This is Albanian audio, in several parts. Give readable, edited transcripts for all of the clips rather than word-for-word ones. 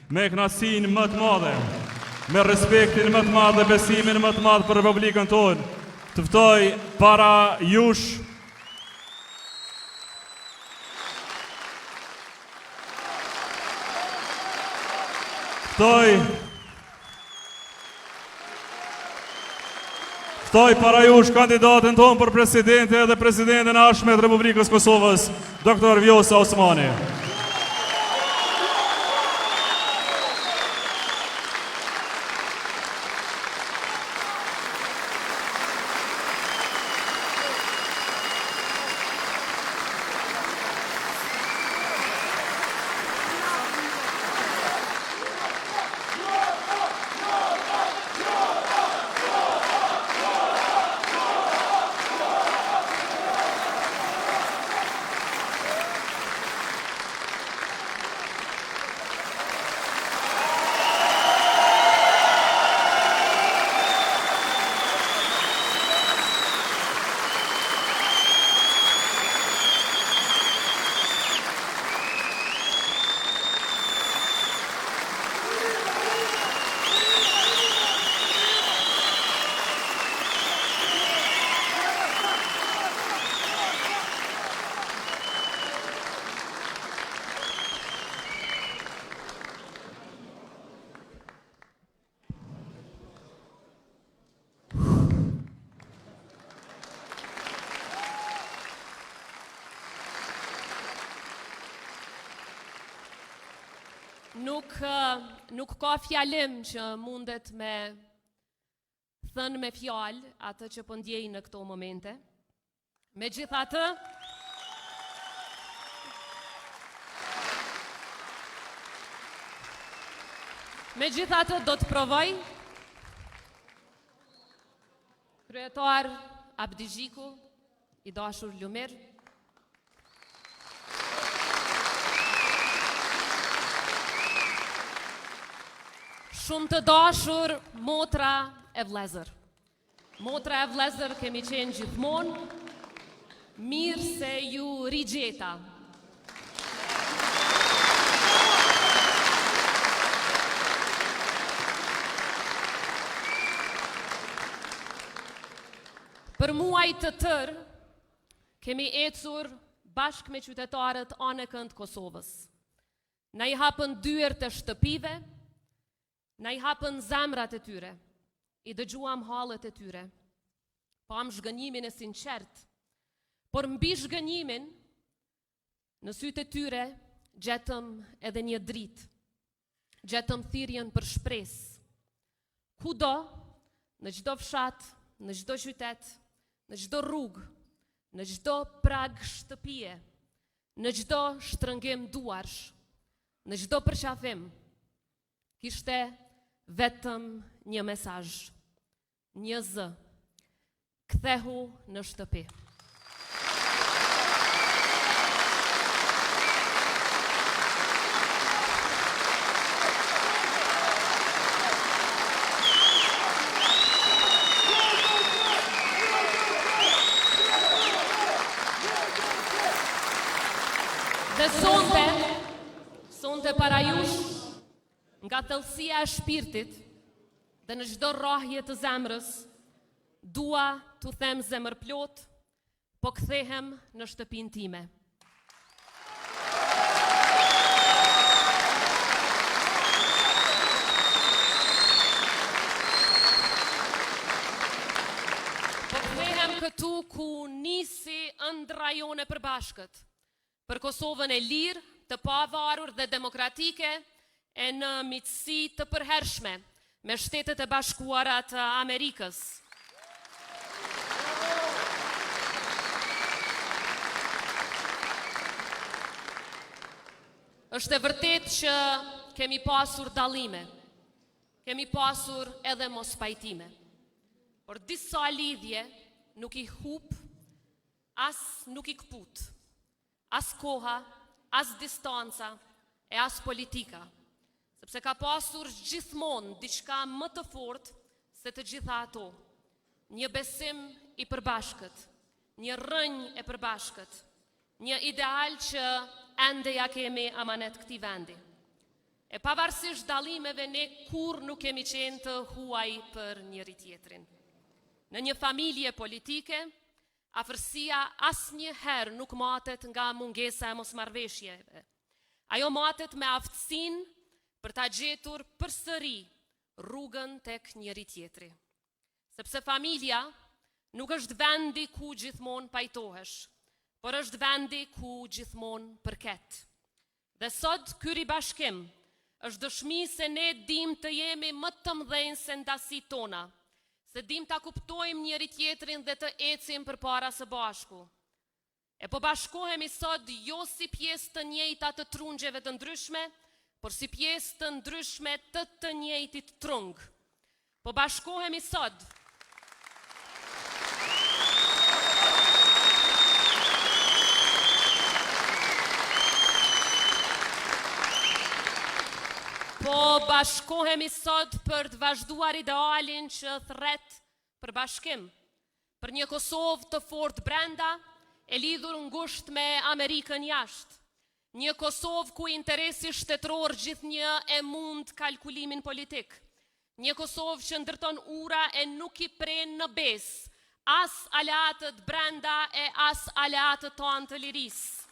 me kënaqësinë më të madhe, me respektin më të madh dhe besimin më të madh për Republikën tonë, të ftoj para jush Ftoj para jush kandidatin tonë për presidente dhe presidenten e ardhshme të Republikës Kosovës, Dr. Vjosa Osmani. Nuk ka fjalim që mundet me thënë me fjalë atë që po ndjej në këto momente. Megjithatë do të provoj. Kryetar Abdi Xhiku, i dashur Lumir, shumë të dashur motra e vlezër. Motra e vlezër kemi qenë gjithmonë, mirë se ju rigjeta. Për muaj të tërë, kemi ecur bashkë me qytetarët anë e kënd Kosovës. Na i hapën dyert e shtëpive, na i hapën zemrat e tyre, i dëgjuam hallet e tyre, pam zhgënjimin e sinqert, por mbi zhgënjimin, në sytë e tyre, gjetëm edhe një dritë, gjetëm thirrjen për shpresë. Kudo, në çdo fshat, në çdo qytet, në çdo rrugë, në çdo prag shtëpie, në çdo shtrëngim duarsh, në çdo përqafim, kishte vetëm një mesazh, një zë: kthehu në shtëpi. Dhe sonte para jush, nga thellësia e shpirtit dhe në çdo rrahje të zemrës, dua t'u them zemërplot, po kthehem në shtëpinë time. Po kthehem këtu ku nisi ëndra jone e përbashkët, për Kosovën e lirë, të pavarur dhe demokratike, e në miqësi të përhershme me Shtetet e Bashkuara të Amerikës. Është e vërtet që kemi pasur dallime, kemi pasur edhe mos pajtime, por disa lidhje nuk i hup, as nuk i kput, as koha, as distanca e as politika. Sepse ka pasur gjithmonë diçka më të fortë se të gjitha ato. Një besim i përbashkët, një rrënjë e përbashkët, një ideal që ende ja kemi amanet këtij vendi. E pavarësisht dallimeve, ne kur nuk kemi qenë të huaj për njëri tjetrin. Në një familje politike, afërsia asnjëherë nuk matet nga mungesa e mosmarrveshjeve. Ajo matet me aftësinë për ta gjetur përsëri rrugën tek njëri tjetri. Sepse familja nuk është vendi ku gjithmonë pajtohesh, por është vendi ku gjithmonë përket. Dhe sot ky ribashkim është dëshmi se ne dim të jemi më të mëdhenj se ndasit tona, se dim ta kuptojmë njëri tjetrin dhe të ecim përpara së bashku. E po bashkohemi sot jo si pjesë të njëjta të trungjeve të ndryshme, por si pjesë të ndryshme të njëjtit trung. Po bashkohemi sot për të vazhduar idealin që thret për bashkim, për një Kosovë të fortë brenda, e lidhur ngushtë me Amerikën jashtë, një Kosovë ku interesi shtetëror gjithnjë e mund kalkulimin politik, një Kosovë që ndërton ura e nuk i pren në besë, as aleatët brenda e as aleatët tonë të lirisë.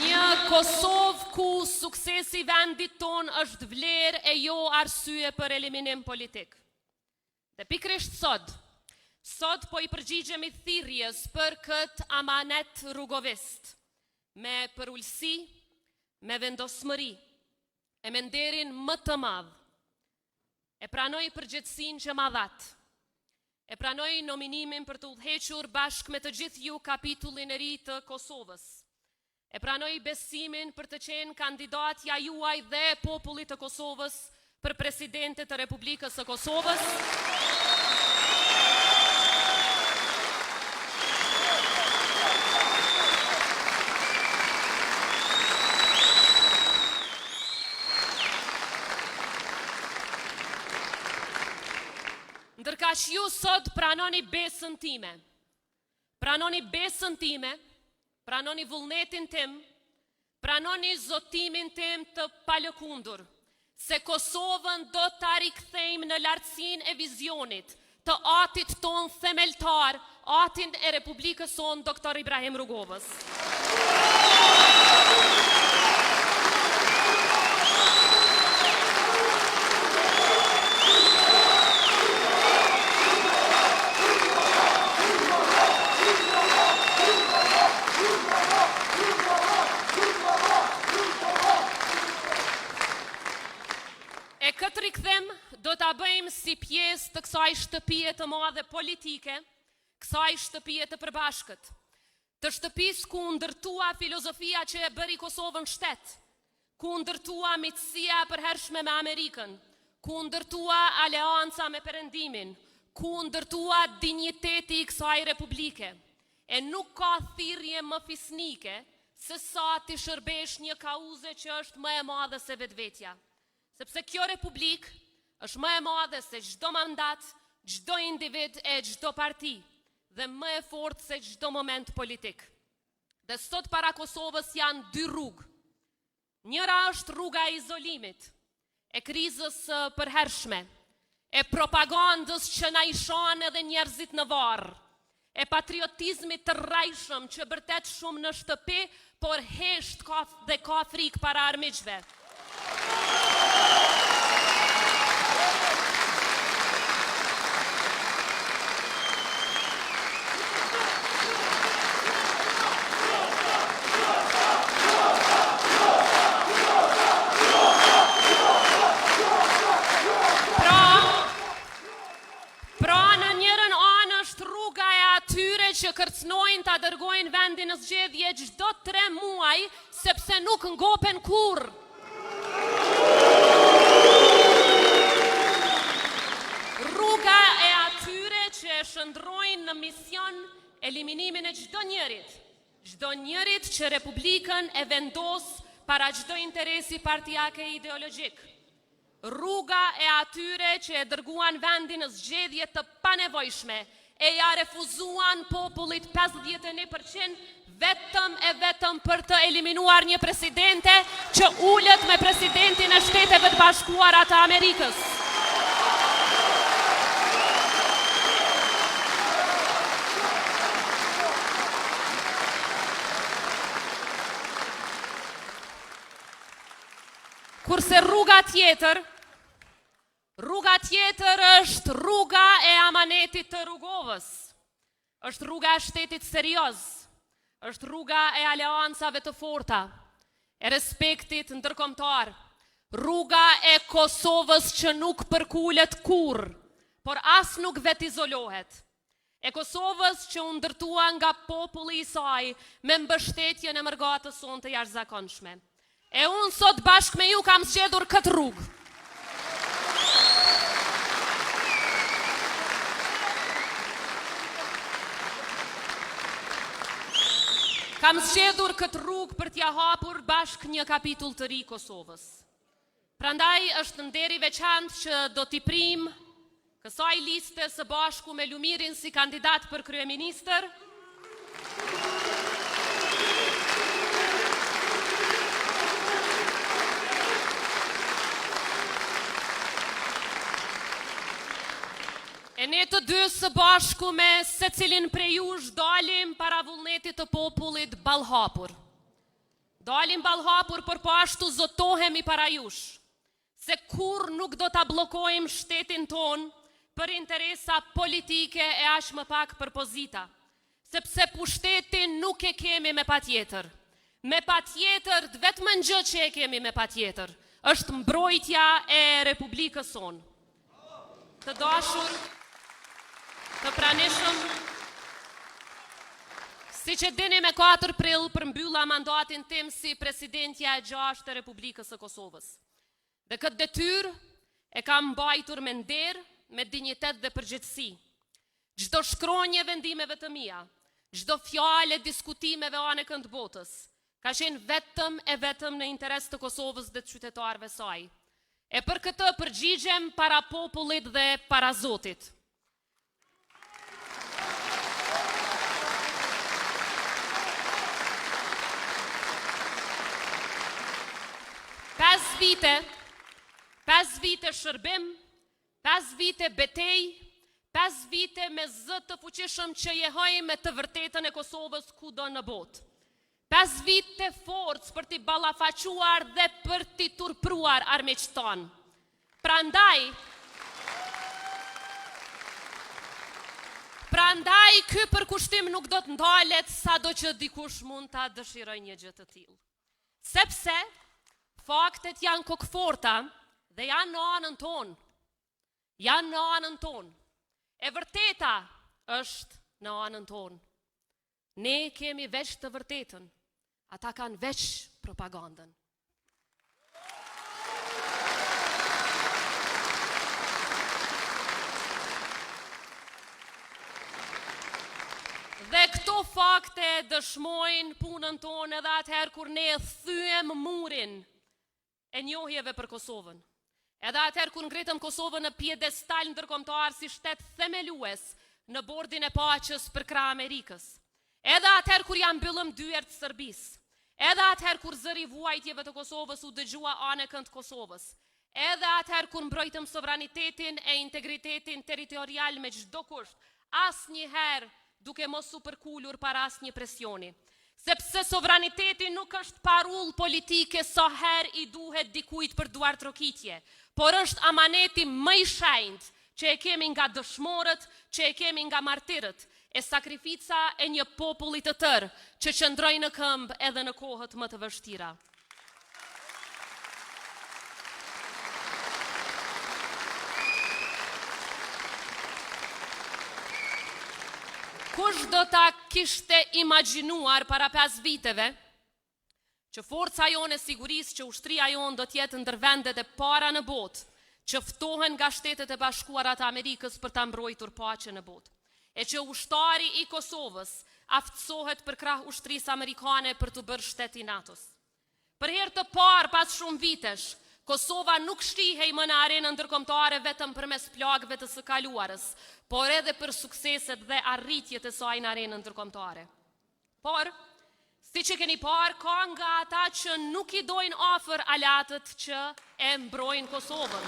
Një Kosovë ku suksesi vendit ton është vlerë e jo arsye për eliminim politik. Dhe pikrisht sot po i përgjigjemi thirrjes për këtë amanet rrugovist, me përulësi, me vendosmëri, e me nderin më të madh. E pranoj përgjegjësinë që ma dhat. E pranoj nominimin për të udhëhequr bashkë me të gjithë ju kapitullin e ri të Kosovës. E pranoj besimin për të qenë kandidatja juaj dhe popullit të Kosovës për presidente të Republikës së Kosovës. Ndërkaq ju sot pranoni besën time. Pranoni besën time. Pranoni vullnetin tim, pranoni zotimin tim të palëkundur, se Kosovën do ta rikthejmë në lartësinë e vizionit të atit ton themeltar, atin e Republikës son Dr. Ibrahim Rrugovës. Këtë rikthem do ta bëjmë si pjesë të kësaj shtëpie të madhe politike, kësaj shtëpie të përbashkët, të shtëpisë ku ndërtua filozofia që e bëri Kosovën shtet, ku ndërtua miqësia e përhershme me Amerikën, ku ndërtua aleanca me Perëndimin, ku ndërtua dinjiteti i kësaj republike. E nuk ka thirrje më fisnike se sa ti shërbesh një kauze që është më e madhe se vetvetja. Sepse kjo republik është më e madhe se çdo mandat, çdo individ e çdo parti dhe më e fortë se çdo moment politik. Dhe sot para Kosovës janë dy rrugë. Njëra është rruga e izolimit, e krizës së përhershme, e propagandës që na i shan edhe njerëzit në varr, e patriotizmit të rrajshëm që bërtet shumë në shtëpi, por hesht dhe ka frikë para armiqve. Që kërcnojnë ta dërgojnë vendin në zgjedhje çdo 3 muaj, sepse nuk ngopen kurrë. Rruga e atyre që e shndrojnë në mision eliminimin e çdo njërit që Republikën e vendos para çdo interesi partijake e ideologjik. rruga e atyre që e dërguan vendin në zgjedhje të panevojshme e ja refuzuan popullit 51% vetëm për të eliminuar një presidente që ullët me presidentin e Shteteve të Bashkuara të Amerikës. Kurse rruga tjetër është rruga e amanetit të rrugovës, është rruga e shtetit serioz, është rruga e aleancave të forta, e respektit ndërkombëtar, rruga e Kosovës që nuk përkulet kur, por as nuk vet izolohet, e Kosovës që u ndërtua nga populli i saj me mbështetjen e mërgatës sonë të jashtëzakonshme. E unë sot bashkë me ju kam zgjedhur këtë rrugë. Kam zgjedhur këtë rrugë për t'ja hapur bashkë një kapitull të ri Kosovës. Prandaj është nder i veçantë që do t'i prim kësaj liste së bashku me Lumirin si kandidat për kryeministër. E ne të dy së bashku me secilin prej jush dalim para vullnetit të popullit ballhapur. Dalim ballhapur për po ashtu zotohemi para jush, se kur nuk do ta bllokojmë shtetin ton për interesa politike e aq më pak për pozita, sepse pushtetin nuk e kemi me patjetër. Me patjetër, vetëm një gjë që e kemi me patjetër, është mbrojtja e Republikës sonë. Të dashur, të pranishëm, si që dini me 4 prill përmbylla mandatin tim si presidentja e 6 të Republikës së Kosovës. Dhe këtë detyrë e kam mbajtur me nder, me dinjitet dhe përgjegjësi. Çdo shkronjë vendimeve të mia, çdo fjalë diskutimeve anë kënd botës, ka qenë vetëm në interes të Kosovës dhe të qytetarëve saj. E për këtë përgjigjem para popullit dhe para Zotit. 5 vite shërbim, 5 vite betej, 5 vite me zë të fuqishëm që jehoj me të vërtetën e Kosovës kudo në botë. 5 vite forcë për t'i ballafaquar dhe për t'i turpruar armiqtë tanë. Prandaj ky përkushtim nuk do të ndalet sado që dikush mund ta dëshirojë një gjë të tillë. Sepse faktet janë kokëforta dhe janë në anën tonë. Janë në anën tonë. E vërteta është në anën tonë. Ne kemi veç të vërtetën. Ata kanë veç propagandën. Dhe këto fakte dëshmojnë punën tonë edhe atëherë kur ne thyem murin e njohjeve për Kosovën. Edhe atëherë kur ngritëm Kosovën në piedestal ndërkombëtar si shtet themelues në bordin e paqes për krah Amerikës. Edhe atëherë kur ja mbyllëm dyert Serbisë. Edhe atëherë kur zëri vuajtjeve të Kosovës u dëgjua anëkën të Kosovës. Edhe atëherë kur mbrojtëm sovranitetin e integritetin territorial me çdo kusht, asnjëherë duke mos u përkulur para asnjë presioni. Sepse sovraniteti nuk është parull politike sa herë i duhet dikujt për duar trokitje, por është amaneti më i shenjtë që e kemi nga dëshmorët, që e kemi nga martirët, e sakrifica e një populli të tërë që qëndroi në këmbë edhe në kohët më të vështira. Kush do ta kishte imagjinuar para 5 viteve që forca jone sigurisë, që ushtria jonë do t'jetë ndër vendet e para në botë, që ftohen nga Shtetet e Bashkuara të Amerikës për ta mbrojtur paqen në botë, e që ushtari i Kosovës aftësohet për krah ushtrisë amerikane për të bërë shtet i NATO-s. Për herë të parë pas shumë vitesh, Kosova nuk shtihej më në arenën ndërkombëtare vetëm përmes plagëve të së kaluarës, por edhe për sukseset dhe arritjet e saj në arenën ndërkombëtare. Por, siç e keni parë, ka nga ata që nuk i dojnë afër alatët që e mbrojnë Kosovën.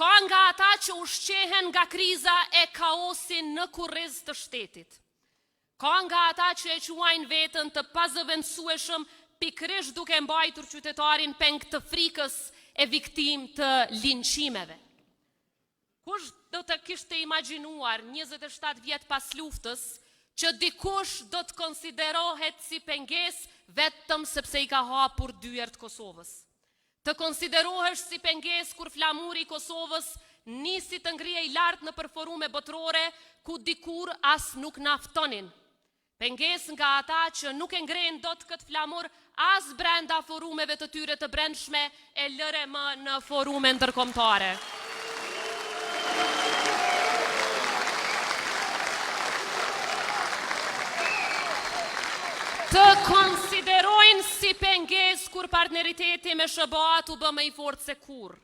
Ka nga ata që ushqehen nga kriza e kaosin në kurriz të shtetit. Ka nga ata që e quajnë veten të pazëvendësueshëm pikërisht duke mbajtur qytetarin peng të frikës e viktim të linçimeve. Kush do të kishte imagjinuar 27 vjet pas luftës që dikush do të konsiderohet si pengesë vetëm sepse i ka hapur dyert Kosovës. Të konsiderohesh si pengesë kur flamuri i Kosovës nisi të ngrihej lart në forume botërore ku dikur as nuk naftonin. Pengesë nga ata që nuk e ngrenë dot këtë flamur as brenda forumeve të tyre të brendshme e lëre më në forume ndërkombëtare. Të konsiderojnë si pengesë kur partneriteti me SBA u bë më i fortë se kurrë.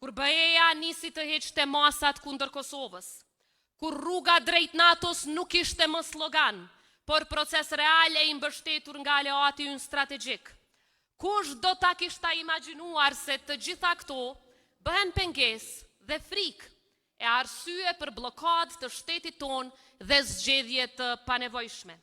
Kur BE-ja nisi të heqte masat kundër Kosovës. Kur rruga drejt NATO-s nuk ishte më slogan, por proces real e i mbështetur nga aleati ynë strategjik. Kush do ta kishte imagjinuar se të gjitha këto bëhen pengesë dhe frikë e arsye për blokadë të shtetit ton dhe zgjedhje të panevojshme.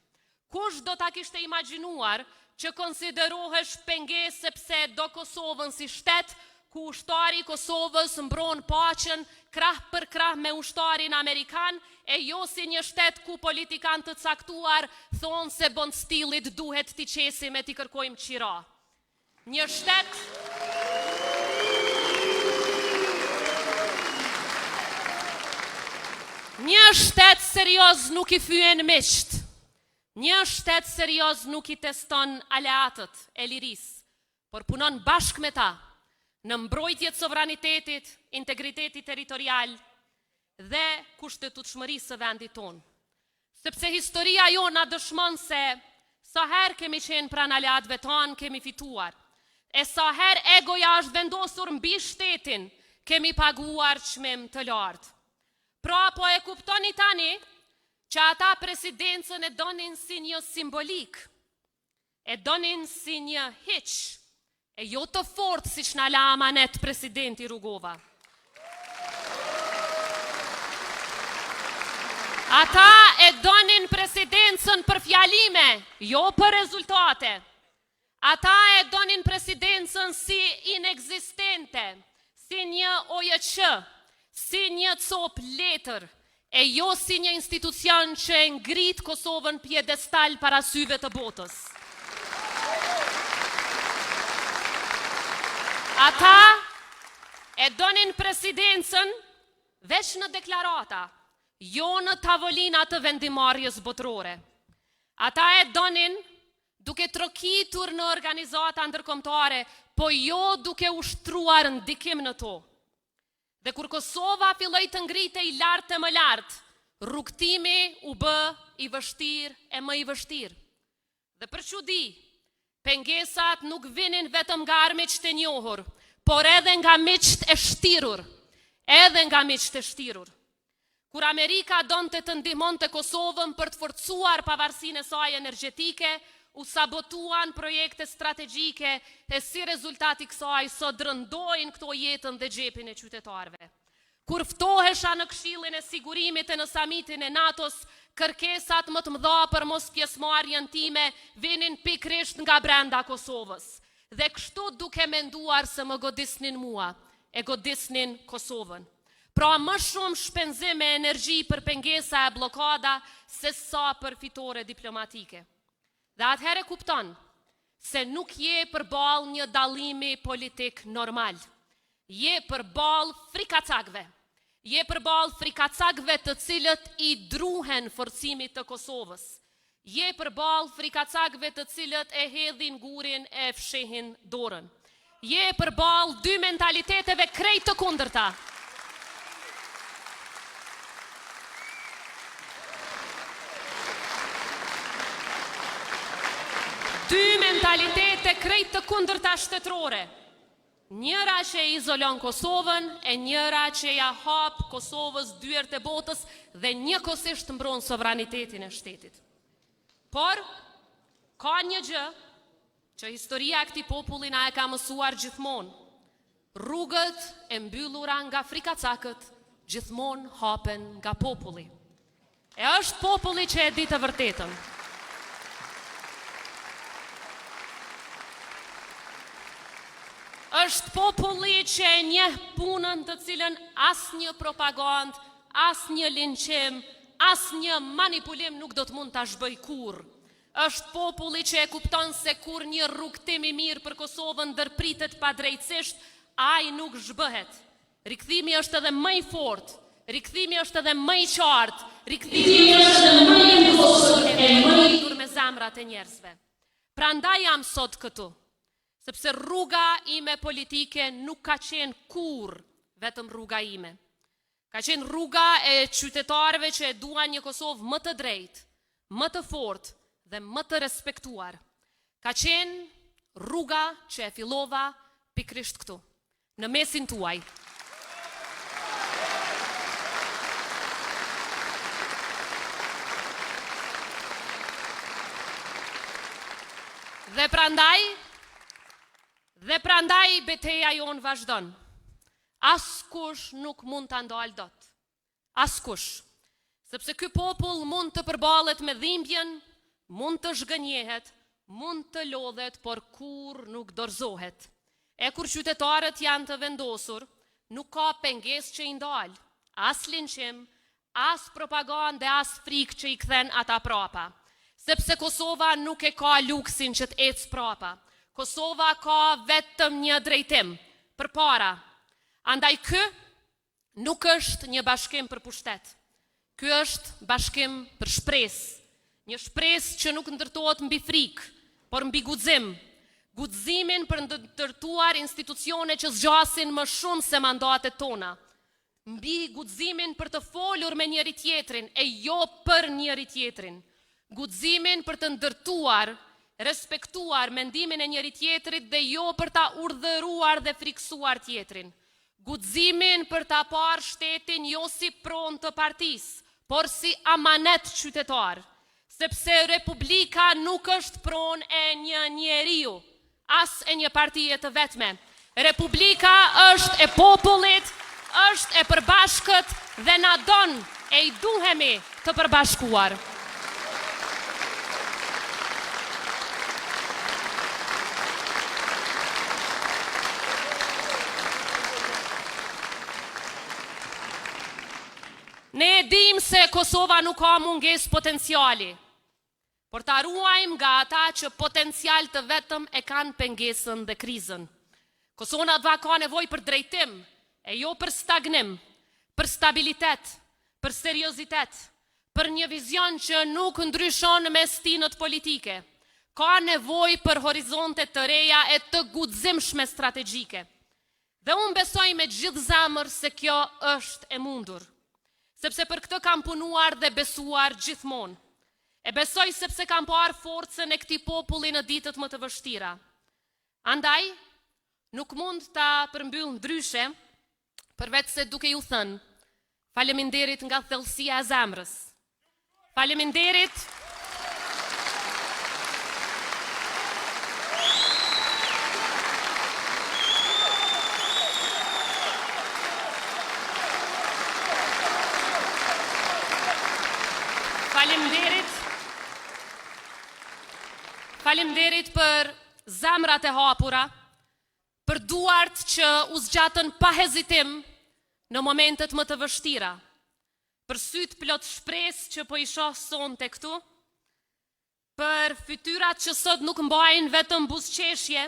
Kush do ta kishte imagjinuar që konsiderohesh pengesë sepse do Kosovën si shtet ku ushtari i Kosovës mbron paqen krah për krah me ushtarin amerikan e jo si një shtet ku politikanë të caktuar thonë se bondstillit duhet t'i qesim e t'i kërkojmë qira. Një shtet serioz nuk i fyen miqt. Një shtet serioz nuk i teston aleatët e lirisë, por punon bashkë me ta në mbrojtje të sovranitetit, integriteti territorial dhe kushtetutshmërisë së vendit tonë. Sepse historia jona dëshmon se sa herë kemi qenë pranë aleatëve tanë, kemi fituar. E sa herë egoja është vendosur mbi shtetin, kemi paguar çmim të lartë. Pra po e kuptoni tani që ata presidencën e donin si një simbolik, e donin si një hiq, e jo të fortë si që na la amanet presidenti Rugova. Ata e donin presidencën për fjalime, jo për rezultate. Ata e donin presidencën si inexistente, si një OJQ, si një cop letër, e jo si një institucion që e ngrit Kosovën pjedestal para syve të botës. Ata e donin presidencën veç në deklarata, jo në tavolina të vendimarrjes botërore. Ata e donin duke trokitur në organizata ndërkombëtare, po jo duke ushtruar ndikim në to. Dhe kur Kosova filloi të ngritej lart e më lart, rrugtimi u bë i vështirë e më i vështirë. Dhe për çudi, pengesat nuk vinin vetëm nga armiqt e njohur, por edhe nga miqt e shtirur, Kur Amerika donte të ndihmonte Kosovën për të forcuar pavarësinë e saj energjetike, u sabotuan projekte strategjike e si rezultati kësaj sot rëndojnë këto jetën dhe xhepin e qytetarëve. Kur ftohesha në Këshillin e Sigurimit e në samitin e NATO-s, kërkesat më të mëdha për mos pjesëmarrjen time vinin pikërisht nga brenda Kosovës. Dhe kështu duke menduar se më godisnin mua, e godisnin Kosovën. Pra më shumë shpenzim e energji për pengesa e blokada se sa për fitore diplomatike. Dhe atëherë kupton se nuk je përballë një dallimi politik normal. Je përballë frikacakëve. Je përballë frikacakëve të cilët i druhen forcimit të Kosovës. Je përballë frikacakëve të cilët e hedhin gurin e fshehin dorën. Je përballë dy mentaliteteve krejt të kundërta. dy mentalitete krejt të kundërta shtetërore. Njëra që e izolon Kosovën e njëra që ja hap Kosovës dyert e botës dhe njëkohësisht mbron sovranitetin e shtetit. Por, ka një gjë që historia e këtij populli na e ka mësuar gjithmonë. Rrugët e mbyllura nga frikacakët gjithmonë hapen nga populli. E është populli që e di të vërtetën. Është populli që e njeh punën të cilën asnjë propagandë, asnjë linçim, asnjë manipulim nuk do të mund ta zhbëj kurrë. Është populli që e kupton se kur një rrugtim i mirë për Kosovën ndërpritet padrejtësisht, ai nuk zhbëhet. Rikthimi është edhe më i fortë, rikthimi është edhe më i qartë, rikthimi është edhe më i mbosur e më i lidhur me zemrat e njerëzve. Prandaj jam sot këtu, sepse rruga ime politike nuk ka qenë kurrë vetëm rruga ime. Ka qenë rruga e qytetarëve që e duan një Kosovë më të drejtë, më të fortë dhe më të respektuar. Ka qenë rruga që e fillova pikrisht këtu, në mesin tuaj. Dhe prandaj betejë jonë vazhdon. Askush nuk mund ta ndalë dot. Askush. Sepse ky popull mund të përballet me dhimbjen, mund të zhgënjehet, mund të lodhet, por kur nuk dorëzohet. E kur qytetarët janë të vendosur, nuk ka pengesë që i ndal, as linçim, as propagandë, as frikë që i kthen ata prapa. Sepse Kosova nuk e ka luksin që të ecë prapa. Kosova ka vetëm një drejtim, përpara. Andaj ky nuk është një bashkim për pushtet. Ky është bashkim për shpresë. Një shpresë që nuk ndërtohet mbi frikë, por mbi guxim. Guximin për ndërtuar institucione që zgjasin më shumë se mandatet tona. Mbi guximin për të folur me njëri tjetrin e jo për njëri tjetrin. Guximin për të ndërtuar, respektuar mendimin e njëri tjetrit dhe jo për ta urdhëruar dhe friksuar tjetrin. Guximin për ta parë shtetin jo si pronë të partisë, por si amanet qytetar. Sepse Republika nuk është pronë e një njeriu, as e një partije të vetme. Republika është e popullit, është e përbashkët dhe na don e i duhemi të përbashkuar. Ne e dim se Kosova nuk ka mungesë potenciali, por ta ruajmë nga ata që potencial të vetëm e kanë pengesën dhe krizën. Kosova ka nevojë për drejtim, e jo për stagnim, për stabilitet, për seriozitet, për një vizion që nuk ndryshon me stinët politike. Ka nevojë për horizonte të reja e të guximshme strategjike. Dhe unë besoj me gjithë zemër se kjo është e mundur. Sepse për këtë kam punuar dhe besuar gjithmonë. E besoj sepse kam parë forcën e këtij populli në ditët më të vështira. Andaj, nuk mund ta përmbyll ndryshe, përveç se duke ju thënë, faleminderit nga thellësia e zemrës. Faleminderit Faleminderit për zemrat e hapura, për duart që u zgjatën pa hezitim në momentet më të vështira, për syt plot shpresë që po i shoh sonte këtu, për fytyrat që sot nuk mbajnë vetëm buzëqeshje,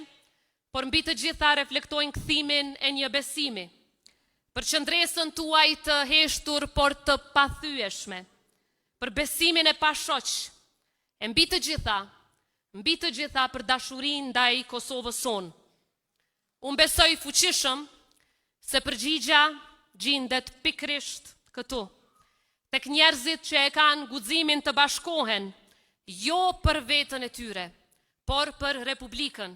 por mbi të gjitha reflektojnë kthimin e një besimi, për qëndresën tuaj të heshtur por të pathyeshme, për besimin e pashoq, e mbi të gjitha për dashurinë ndaj Kosovës sonë. Unë besoj fuqishëm se përgjigja gjendet pikrisht këtu, tek njerëzit që e kanë guximin të bashkohen, jo për veten e tyre, por për Republikën.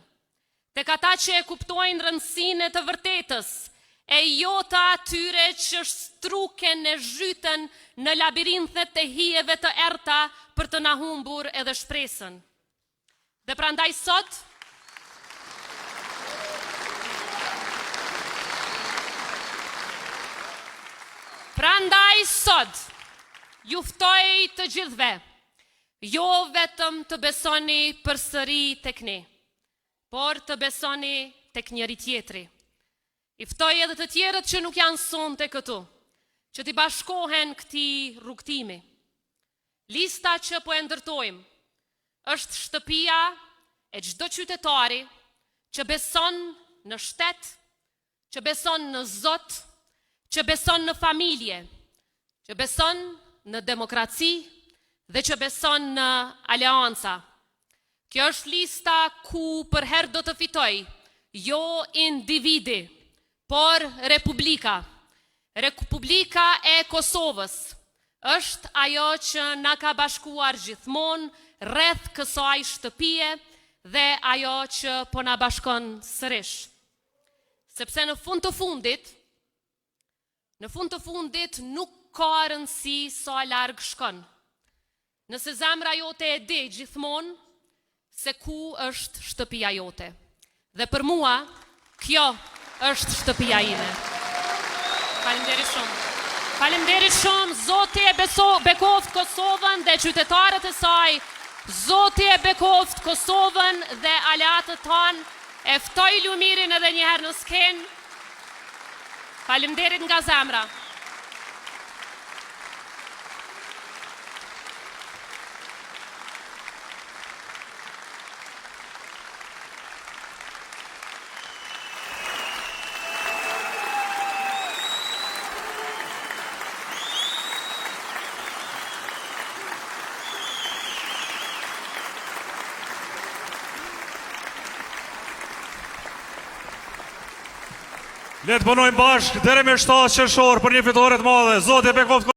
Tek ata që e kuptojnë rëndësinë e të vërtetës, e jo të atyre që struken e zhyten në labirinthet e hijeve të errta për të na humbur edhe shpresën. Dhe prandaj sot, ju ftoj të gjithve, jo vetëm të besoni përsëri tek ne, por të besoni tek njëri tjetri. I ftoj edhe të tjerët që nuk janë sonte këtu, që t'i bashkohen këtij rrugtimi. Lista që po e ndërtojmë është shtëpia e çdo qytetari që beson në shtet, që beson në Zot, që beson në familje, që beson në demokraci dhe që beson në aleanca. Kjo është lista ku për herë do të fitoj, jo individi, por Republika. Republika e Kosovës është ajo që na ka bashkuar gjithmonë rreth kësaj shtëpie dhe ajo që po na bashkon sërish. Sepse në fund të fundit nuk ka rëndësi sa larg shkon. Nëse zemra jote e di gjithmonë se ku është shtëpia jote. Dhe për mua, kjo është shtëpia ime. Faleminderit shumë. Faleminderit shumë, Zoti e bekoft Kosovën dhe qytetarët e saj. Zoti e bekoft Kosovën dhe aleatët tanë. E ftoj Lumirin edhe një herë në skenë. Faleminderit nga zemra. Le të punojmë bashkë deri me 7 qershor për një fitore të madhe. Zoti e bekoft